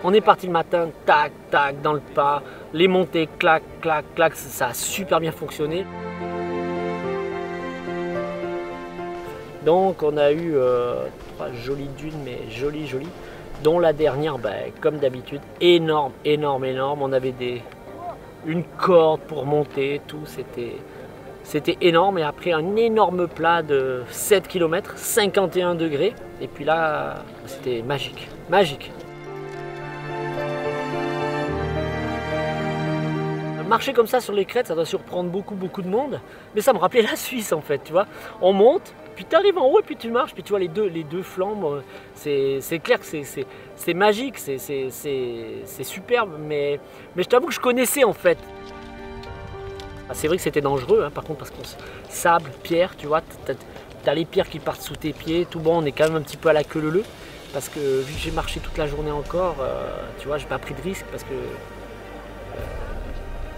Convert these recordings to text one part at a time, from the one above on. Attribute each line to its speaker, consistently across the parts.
Speaker 1: On est parti le matin, tac, tac, dans le pas, les montées, clac, clac, clac, ça a super bien fonctionné. Donc on a eu 3 jolies dunes, mais jolies, dont la dernière, comme d'habitude, énorme, énorme, énorme. On avait une corde pour monter, tout, c'était énorme. Et après un énorme plat de 7 km, 51 degrés. Et puis là, c'était magique, magique. Marcher comme ça sur les crêtes, ça doit surprendre beaucoup de monde. Mais ça me rappelait la Suisse en fait, tu vois. On monte, puis tu arrives en haut et puis tu marches, puis tu vois les deux flancs. C'est clair que c'est magique, c'est superbe, mais je t'avoue que je connaissais en fait. C'est vrai que c'était dangereux, hein, par contre, parce qu'on sable, pierre, tu vois, t'as les pierres qui partent sous tes pieds, tout bon, on est quand même un petit peu à la queue leu-leu, parce que vu que j'ai marché toute la journée encore, tu vois, j'ai pas pris de risque parce que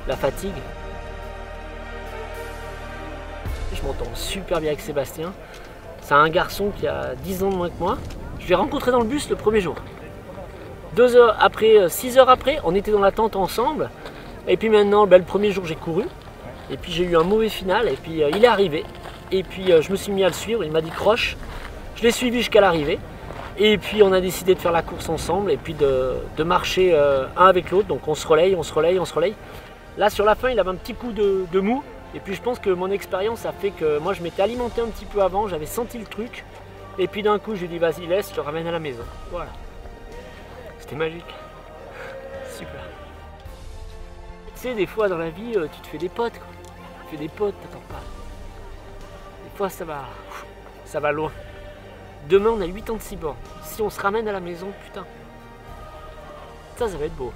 Speaker 1: la fatigue. Je m'entends super bien avec Sébastien. C'est un garçon qui a 10 ans de moins que moi. Je l'ai rencontré dans le bus le premier jour. 2 heures après, 6 heures après, on était dans la tente ensemble. Et puis maintenant, le premier jour, j'ai couru. Et puis j'ai eu un mauvais final. Et puis il est arrivé. Et puis je me suis mis à le suivre. Il m'a dit croche. Je l'ai suivi jusqu'à l'arrivée. Et puis on a décidé de faire la course ensemble. Et puis de marcher un avec l'autre. Donc on se relaye, on se relaye, on se relaye. Là sur la fin, il avait un petit coup de mou. Et puis je pense que mon expérience a fait que moi je m'étais alimenté un petit peu avant, j'avais senti le truc. Et puis d'un coup je lui ai dit vas-y laisse, je te ramène à la maison. Voilà. C'était magique. Super. Tu sais, des fois dans la vie, tu te fais des potes quoi. Tu fais des potes, t'attends pas. Des fois ça va loin. Demain on a 86 bornes. Si on se ramène à la maison, putain. Ça va être beau.